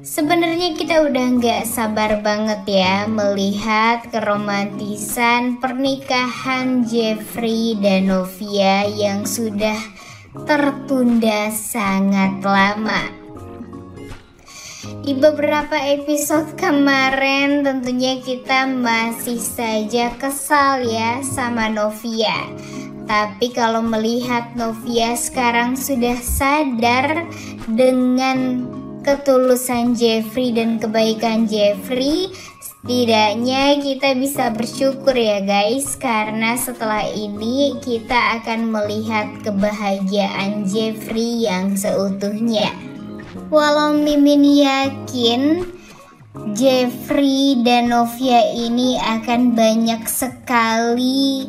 Sebenarnya kita udah nggak sabar banget ya melihat keromantisan pernikahan Jeffrey dan Novia yang sudah tertunda sangat lama. Di beberapa episode kemarin tentunya kita masih saja kesal ya sama Novia. Tapi kalau melihat Novia sekarang sudah sadar dengan ketulusan Jeffrey dan kebaikan Jeffrey, setidaknya kita bisa bersyukur ya guys, karena setelah ini kita akan melihat kebahagiaan Jeffrey yang seutuhnya. Walau Mimin yakin Jeffrey dan Novia ini akan banyak sekali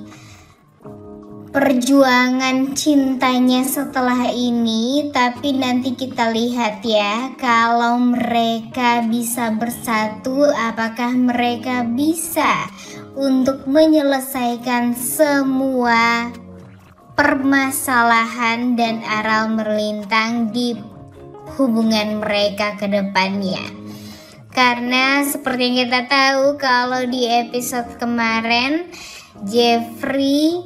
perjuangan cintanya setelah ini, tapi nanti kita lihat ya, kalau mereka bisa bersatu, apakah mereka bisa untuk menyelesaikan semua permasalahan dan aral melintang di hubungan mereka ke depannya. Karena seperti yang kita tahu, kalau di episode kemarin Jeffrey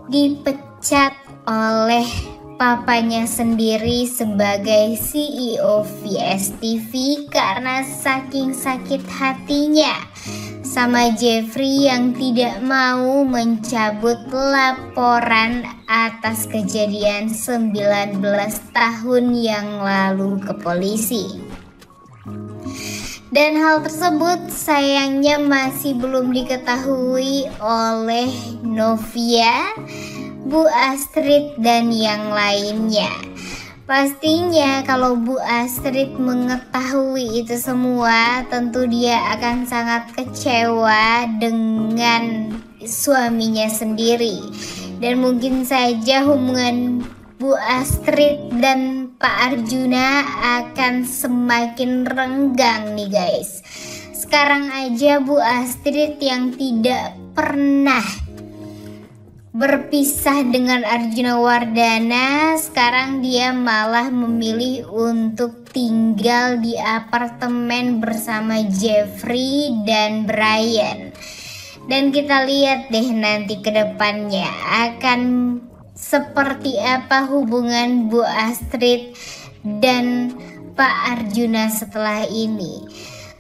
dipecat oleh papanya sendiri sebagai CEO VSTV karena saking sakit hatinya sama Jeffrey yang tidak mau mencabut laporan atas kejadian 19 tahun yang lalu ke polisi. Dan hal tersebut sayangnya masih belum diketahui oleh Novia, Bu Astrid, dan yang lainnya. Pastinya kalau Bu Astrid mengetahui itu semua, tentu dia akan sangat kecewa dengan suaminya sendiri. Dan mungkin saja hubungan Bu Astrid dan Pak Arjuna akan semakin renggang nih guys. Sekarang aja Bu Astrid yang tidak pernah berpisah dengan Arjuna Wardana, sekarang dia malah memilih untuk tinggal di apartemen bersama Jeffrey dan Brian. Dan kita lihat deh nanti ke depannya akan seperti apa hubungan Bu Astrid dan Pak Arjuna setelah ini.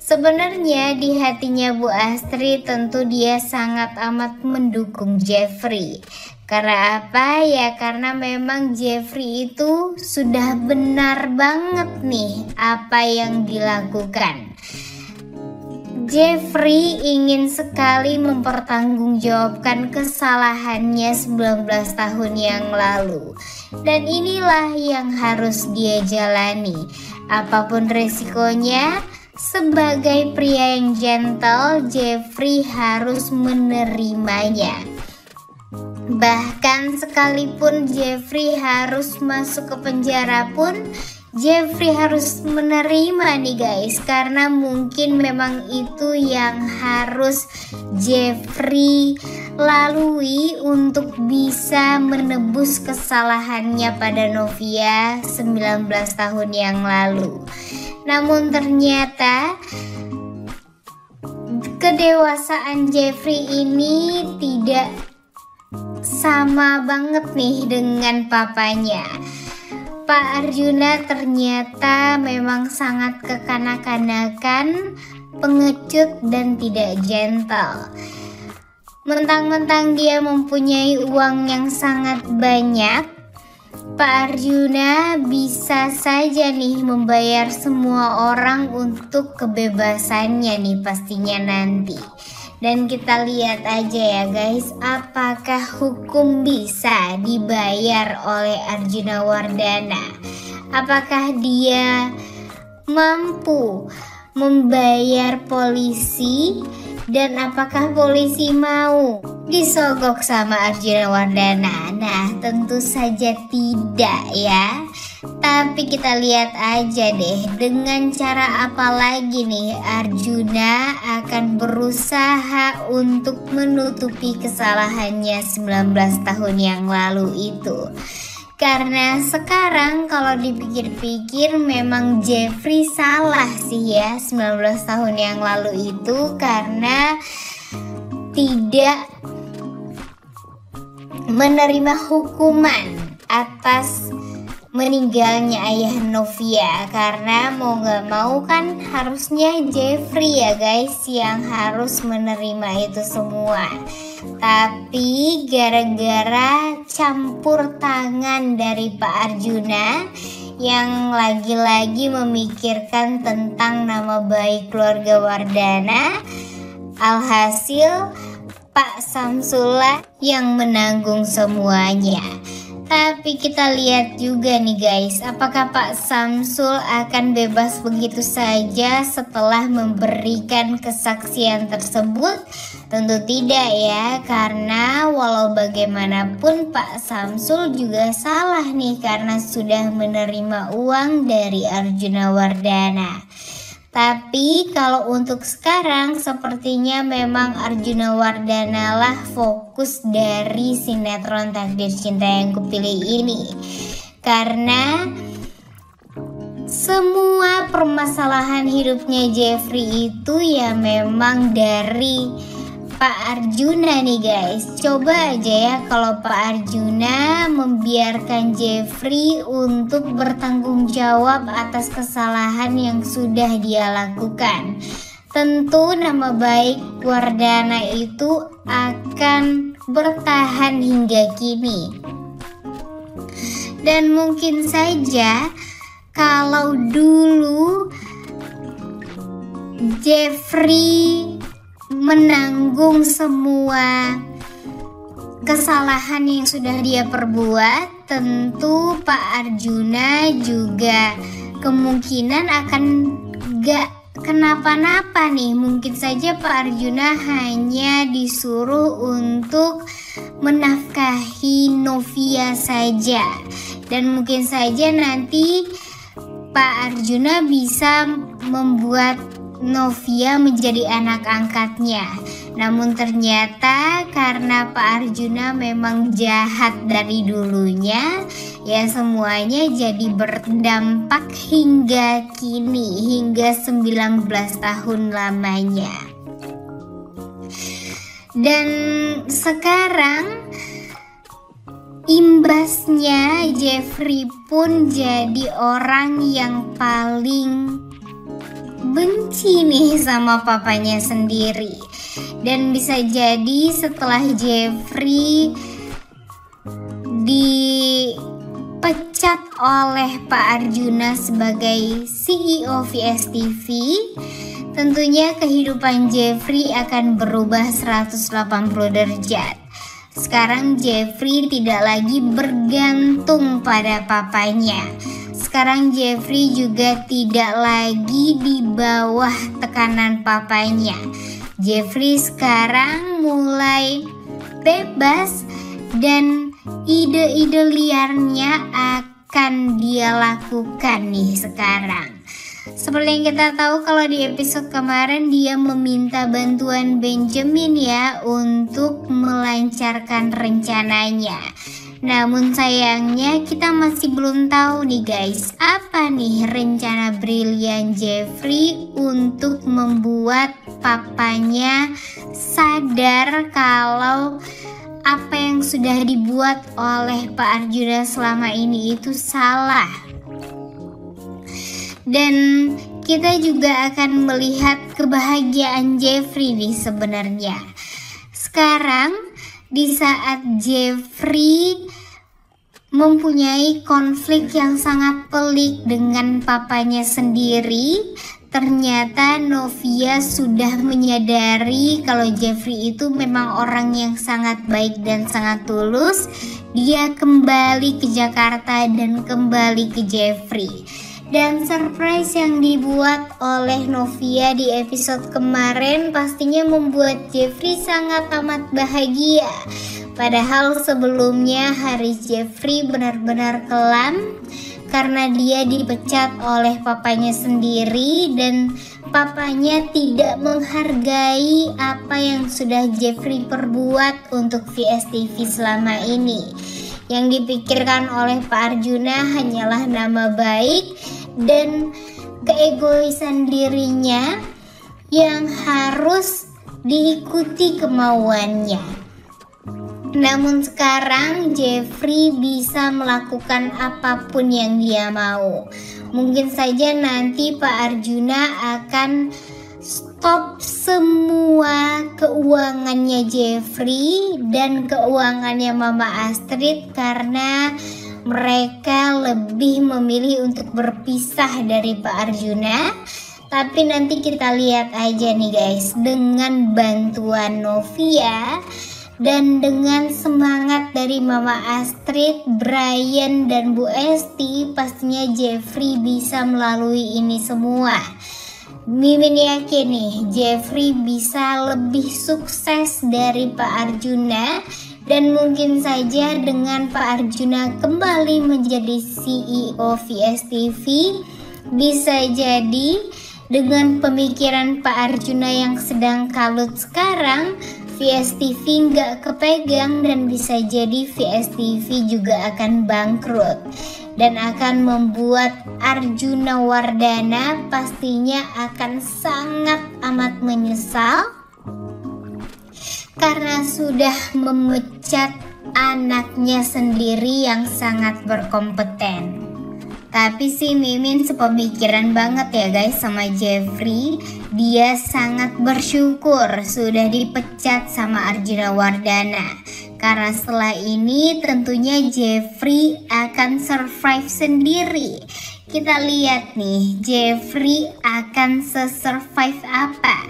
Sebenarnya di hatinya Bu Astrid tentu dia sangat amat mendukung Jeffrey. Karena apa ya? Karena memang Jeffrey itu sudah benar banget nih apa yang dilakukan. Jeffrey ingin sekali mempertanggungjawabkan kesalahannya 19 tahun yang lalu. Dan inilah yang harus dia jalani. Apapun resikonya, sebagai pria yang gentle, Jeffrey harus menerimanya. Bahkan sekalipun Jeffrey harus masuk ke penjara pun, Jeffrey harus menerima nih guys, karena mungkin memang itu yang harus Jeffrey lalui untuk bisa menebus kesalahannya pada Novia 19 tahun yang lalu. Namun ternyata kedewasaan Jeffrey ini tidak sama banget nih dengan papanya. Pak Arjuna ternyata memang sangat kekanak-kanakan, pengecut, dan tidak gentle. Mentang-mentang dia mempunyai uang yang sangat banyak, Pak Arjuna bisa saja nih membayar semua orang untuk kebebasannya nih pastinya nanti. Dan kita lihat aja ya guys, apakah hukum bisa dibayar oleh Arjuna Wardana? Apakah dia mampu membayar polisi? Dan apakah polisi mau disogok sama Arjuna Wardana? Nah, tentu saja tidak ya. Tapi kita lihat aja deh dengan cara apa lagi nih Arjuna akan berusaha untuk menutupi kesalahannya 19 tahun yang lalu itu. Karena sekarang kalau dipikir-pikir memang Jeffrey salah sih ya 19 tahun yang lalu itu, karena tidak menerima hukuman atas meninggalnya ayah Novia. Karena mau gak mau kan harusnya Jeffrey ya guys yang harus menerima itu semua. Tapi gara-gara campur tangan dari Pak Arjuna yang lagi-lagi memikirkan tentang nama baik keluarga Wardana, alhasil Pak Samsul yang menanggung semuanya. Tapi kita lihat juga nih guys, apakah Pak Samsul akan bebas begitu saja setelah memberikan kesaksian tersebut? Tentu tidak ya, karena walau bagaimanapun Pak Samsul juga salah nih karena sudah menerima uang dari Arjuna Wardana. Tapi kalau untuk sekarang sepertinya memang Arjuna Wardana lah fokus dari sinetron Takdir Cinta Yang Kupilih ini. Karena semua permasalahan hidupnya Jeffrey itu ya memang dari Pak Arjuna nih guys. Coba aja ya kalau Pak Arjuna membiarkan Jeffrey untuk bertanggung jawab atas kesalahan yang sudah dia lakukan. Tentu nama baik Wardana itu akan bertahan hingga kini. Dan mungkin saja kalau dulu Jeffrey menanggung semua kesalahan yang sudah dia perbuat, tentu Pak Arjuna juga kemungkinan akan gak kenapa-napa nih. Mungkin saja Pak Arjuna hanya disuruh untuk menafkahi Novia saja, dan mungkin saja nanti Pak Arjuna bisa membuat Novia menjadi anak angkatnya. Namun ternyata karena Pak Arjuna memang jahat dari dulunya, ya semuanya jadi berdampak hingga kini, hingga 19 tahun lamanya. Dan sekarang imbasnya Jeffrey pun jadi orang yang paling benci nih sama papanya sendiri. Dan bisa jadi setelah Jeffrey dipecat oleh Pak Arjuna sebagai CEO VSTV, tentunya kehidupan Jeffrey akan berubah 180 derajat. Sekarang Jeffrey tidak lagi bergantung pada papanya. Sekarang Jeffrey juga tidak lagi di bawah tekanan papanya. Jeffrey sekarang mulai bebas dan ide-ide liarnya akan dia lakukan nih sekarang. Seperti yang kita tahu kalau di episode kemarin dia meminta bantuan Benjamin ya untuk melancarkan rencananya. Namun sayangnya kita masih belum tahu nih guys, apa nih rencana brilian Jeffrey untuk membuat papanya sadar kalau apa yang sudah dibuat oleh Pak Arjuna selama ini itu salah. Dan kita juga akan melihat kebahagiaan Jeffrey nih sebenarnya. Sekarang di saat Jeffrey mempunyai konflik yang sangat pelik dengan papanya sendiri, ternyata Novia sudah menyadari kalau Jeffrey itu memang orang yang sangat baik dan sangat tulus. Dia kembali ke Jakarta dan kembali ke Jeffrey. Dan surprise yang dibuat oleh Novia di episode kemarin pastinya membuat Jeffrey sangat amat bahagia. Padahal sebelumnya hari Jeffrey benar-benar kelam karena dia dipecat oleh papanya sendiri dan papanya tidak menghargai apa yang sudah Jeffrey perbuat untuk VS TV selama ini. Yang dipikirkan oleh Pak Arjuna hanyalah nama baik dan keegoisan dirinya yang harus diikuti kemauannya. Namun sekarang Jeffrey bisa melakukan apapun yang dia mau. Mungkin saja nanti Pak Arjuna akan stop semua keuangannya Jeffrey dan keuangannya Mama Astrid karena mereka lebih memilih untuk berpisah dari Pak Arjuna. Tapi nanti kita lihat aja nih guys, dengan bantuan Novia dan dengan semangat dari Mama Astrid, Brian, dan Bu Esti, pastinya Jeffrey bisa melalui ini semua. Mimin yakin nih, Jeffrey bisa lebih sukses dari Pak Arjuna. Dan mungkin saja dengan Pak Arjuna kembali menjadi CEO VS TV, bisa jadi dengan pemikiran Pak Arjuna yang sedang kalut sekarang, VS TV nggak kepegang dan bisa jadi VS TV juga akan bangkrut dan akan membuat Arjuna Wardana pastinya akan sangat amat menyesal karena sudah memecat anaknya sendiri yang sangat berkompeten. Tapi si Mimin sepemikiran banget ya guys sama Jeffrey. Dia sangat bersyukur sudah dipecat sama Arjuna Wardana. Karena setelah ini tentunya Jeffrey akan survive sendiri. Kita lihat nih, Jeffrey akan se-survive apa?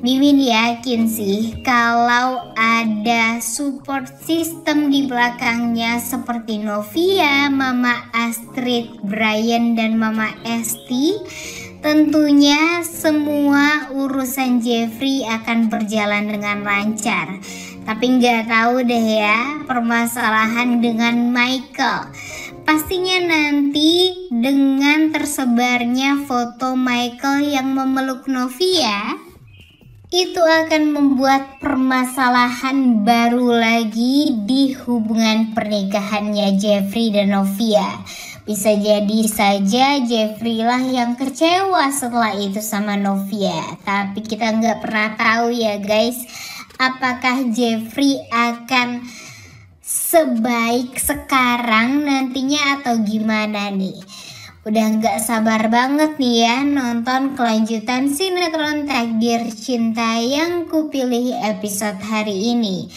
Mimin yakin sih kalau ada support system di belakangnya seperti Novia, Mama Astrid, Brian, dan Mama Esti, tentunya semua urusan Jeffrey akan berjalan dengan lancar. Tapi nggak tahu deh ya permasalahan dengan Michael. Pastinya nanti dengan tersebarnya foto Michael yang memeluk Novia, itu akan membuat permasalahan baru lagi di hubungan pernikahannya Jeffrey dan Novia. Bisa jadi saja Jeffrey lah yang kecewa setelah itu sama Novia. Tapi kita nggak pernah tahu ya guys, apakah Jeffrey akan sebaik sekarang nantinya atau gimana nih. Udah nggak sabar banget nih ya nonton kelanjutan sinetron Takdir Cinta yang kupilih episode hari ini.